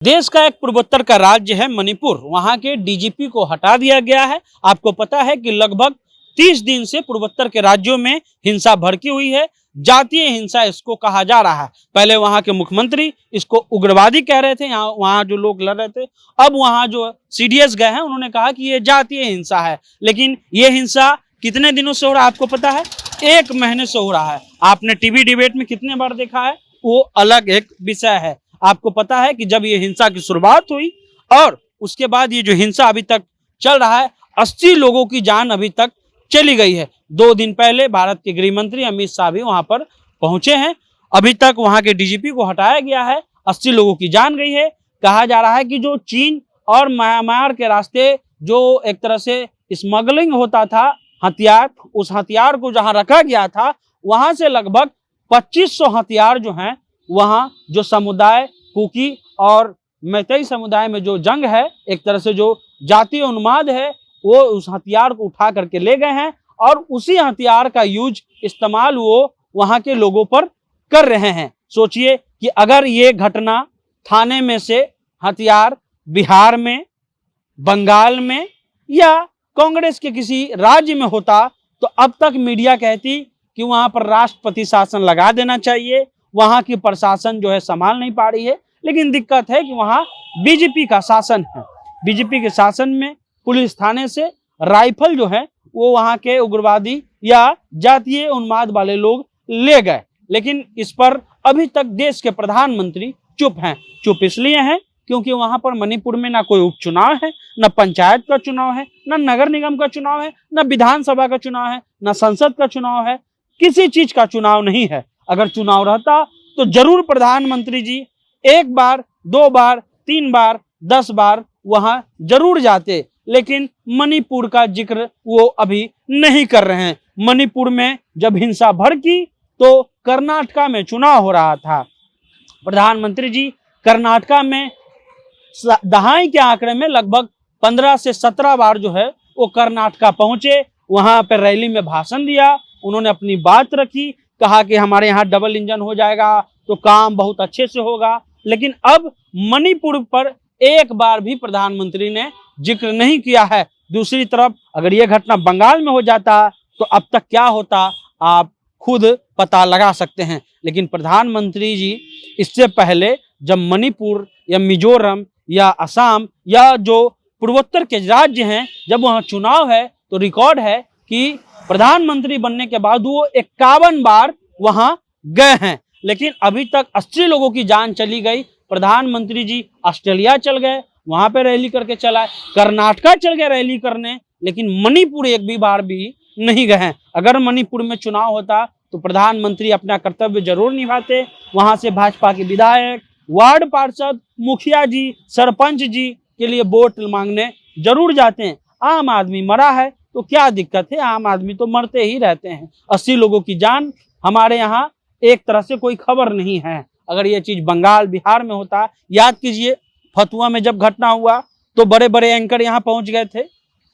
देश का एक पूर्वोत्तर का राज्य है मणिपुर। वहां के डीजीपी को हटा दिया गया है। आपको पता है कि लगभग 30 दिन से पूर्वोत्तर के राज्यों में हिंसा भड़की हुई है। जातीय हिंसा इसको कहा जा रहा है। पहले वहां के मुख्यमंत्री इसको उग्रवादी कह रहे थे, यहाँ वहां जो लोग लड़ रहे थे। अब वहां जो सीडीएस गए हैं उन्होंने कहा कि ये जातीय हिंसा है। लेकिन ये हिंसा कितने दिनों से हो रहा है आपको पता है? 1 महीने से हो रहा है। आपने टीवी डिबेट में कितने बार देखा है, वो अलग एक विषय है। आपको पता है कि जब ये हिंसा की शुरुआत हुई और उसके बाद ये जो हिंसा अभी तक चल रहा है, 80 लोगों की जान अभी तक चली गई है। 2 दिन पहले भारत के गृह मंत्री अमित शाह भी वहां पर पहुंचे हैं। अभी तक वहां के डीजीपी को हटाया गया है। 80 लोगों की जान गई है। कहा जा रहा है कि जो चीन और म्यांमार के रास्ते जो एक तरह से स्मगलिंग होता था हथियार, उस हथियार को जहां रखा गया था वहां से लगभग 2500 हथियार जो हैं वहां जो समुदाय कुकी और मैतेई समुदाय में जो जंग है, एक तरह से जो जातीय उन्माद है, वो उस हथियार को उठा करके ले गए हैं और उसी हथियार का इस्तेमाल वो वहां के लोगों पर कर रहे हैं। सोचिए कि अगर ये घटना थाने में से हथियार बिहार में, बंगाल में या कांग्रेस के किसी राज्य में होता तो अब तक मीडिया कहती कि वहां पर राष्ट्रपति शासन लगा देना चाहिए, वहां की प्रशासन जो है संभाल नहीं पा रही है। लेकिन दिक्कत है कि वहां बीजेपी का शासन है। बीजेपी के शासन में पुलिस थाने से राइफल जो है वो वहां के उग्रवादी या जातीय उन्माद वाले लोग ले गए। लेकिन इस पर अभी तक देश के प्रधानमंत्री चुप हैं। चुप इसलिए हैं क्योंकि वहां पर मणिपुर में ना कोई उपचुनाव है, न पंचायत का चुनाव है, न नगर निगम का चुनाव है, न विधानसभा का चुनाव है, न संसद का चुनाव है। किसी चीज का चुनाव नहीं है। अगर चुनाव रहता तो जरूर प्रधानमंत्री जी 1 बार, 2 बार, 3 बार, 10 बार वहां जरूर जाते। लेकिन मणिपुर का जिक्र वो अभी नहीं कर रहे हैं। मणिपुर में जब हिंसा भड़की तो कर्नाटका में चुनाव हो रहा था। प्रधानमंत्री जी कर्नाटका में दहाई के आंकड़े में लगभग 15 से 17 बार जो है वो कर्नाटका पहुंचे, वहां पर रैली में भाषण दिया, उन्होंने अपनी बात रखी, कहा कि हमारे यहाँ डबल इंजन हो जाएगा तो काम बहुत अच्छे से होगा। लेकिन अब मणिपुर पर 1 बार भी प्रधानमंत्री ने जिक्र नहीं किया है। दूसरी तरफ अगर यह घटना बंगाल में हो जाता तो अब तक क्या होता आप खुद पता लगा सकते हैं। लेकिन प्रधानमंत्री जी इससे पहले जब मणिपुर या मिजोरम या असम या जो पूर्वोत्तर के राज्य हैं, जब वहाँ चुनाव है तो रिकॉर्ड है कि प्रधानमंत्री बनने के बाद वो 51 बार वहां गए हैं। लेकिन अभी तक 80 लोगों की जान चली गई। प्रधानमंत्री जी ऑस्ट्रेलिया चल गए, वहां पे रैली करके चलाए, कर्नाटका चल गए रैली करने, लेकिन मणिपुर एक भी बार भी नहीं गए हैं। अगर मणिपुर में चुनाव होता तो प्रधानमंत्री अपना कर्तव्य जरूर निभाते। वहां से भाजपा के विधायक, वार्ड पार्षद, मुखिया जी, सरपंच जी के लिए वोट मांगने जरूर जाते हैं। आम आदमी मरा है तो क्या दिक्कत है, आम आदमी तो मरते ही रहते हैं। 80 लोगों की जान हमारे यहाँ एक तरह से कोई खबर नहीं है। अगर ये चीज बंगाल, बिहार में होता, याद कीजिए फतुआ में जब घटना हुआ तो बड़े बड़े एंकर यहाँ पहुंच गए थे।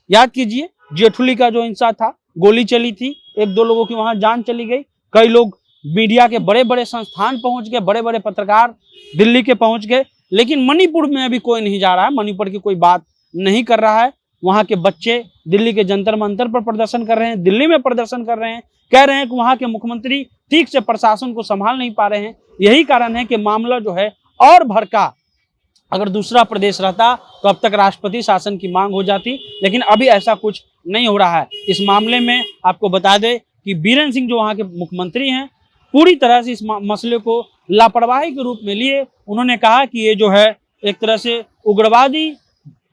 याद कीजिए जेठुली का जो हिंसा था, गोली चली थी, 1-2 लोगों की वहां जान चली गई। कई लोग मीडिया के बड़े बड़े संस्थान पहुंच गए, बड़े बड़े पत्रकार दिल्ली के पहुंच गए। लेकिन मणिपुर में अभी कोई नहीं जा रहा है, मणिपुर की कोई बात नहीं कर रहा है। वहां के बच्चे दिल्ली के जंतर मंतर पर प्रदर्शन कर रहे हैं, दिल्ली में प्रदर्शन कर रहे हैं, कह रहे हैं कि वहां के मुख्यमंत्री ठीक से प्रशासन को संभाल नहीं पा रहे हैं। यही कारण है कि मामला जो है और भड़का। अगर दूसरा प्रदेश रहता तो अब तक राष्ट्रपति शासन की मांग हो जाती, लेकिन अभी ऐसा कुछ नहीं हो रहा है। इस मामले में आपको बता दें कि बीरेन सिंह जो वहां के मुख्यमंत्री हैं, पूरी तरह से इस मसले को लापरवाही के रूप में लिए। उन्होंने कहा कि ये जो है एक तरह से उग्रवादी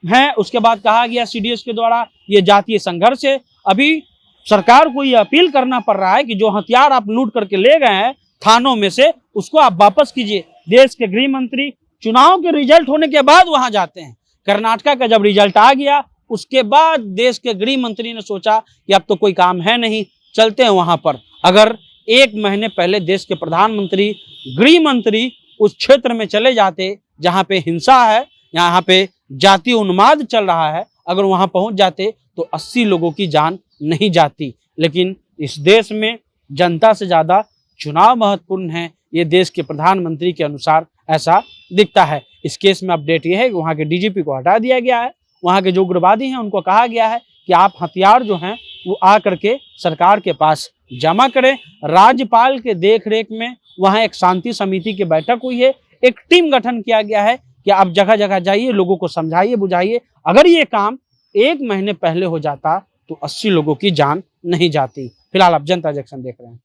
है। उसके बाद कहा गया सीडीएस के द्वारा ये जातीय संघर्ष है। अभी सरकार को ये अपील करना पड़ रहा है कि जो हथियार आप लूट करके ले गए हैं थानों में से, उसको आप वापस कीजिए। देश के गृह मंत्री चुनाव के रिजल्ट होने के बाद वहां जाते हैं। कर्नाटका का जब रिजल्ट आ गया उसके बाद देश के गृह मंत्री ने सोचा कि अब तो कोई काम है नहीं, चलते हैं वहां पर। अगर 1 महीने पहले देश के प्रधानमंत्री, गृह मंत्री उस क्षेत्र में चले जाते जहां पे हिंसा है, यहाँ पे जातीय उन्माद चल रहा है, अगर वहां पहुंच जाते तो 80 लोगों की जान नहीं जाती। लेकिन इस देश में जनता से ज्यादा चुनाव महत्वपूर्ण है, ये देश के प्रधानमंत्री के अनुसार ऐसा दिखता है। इस केस में अपडेट ये है कि वहाँ के डीजीपी को हटा दिया गया है। वहाँ के जो उग्रवादी हैं उनको कहा गया है कि आप हथियार जो हैं वो आ करके सरकार के पास जमा करें। राज्यपाल के देखरेख में वहाँ एक शांति समिति की बैठक हुई है, एक टीम गठन किया गया है कि आप जगह जगह जाइए, लोगों को समझाइए बुझाइए। अगर ये काम 1 महीने पहले हो जाता तो 80 लोगों की जान नहीं जाती। फिलहाल आप जनता जंक्शन देख रहे हैं।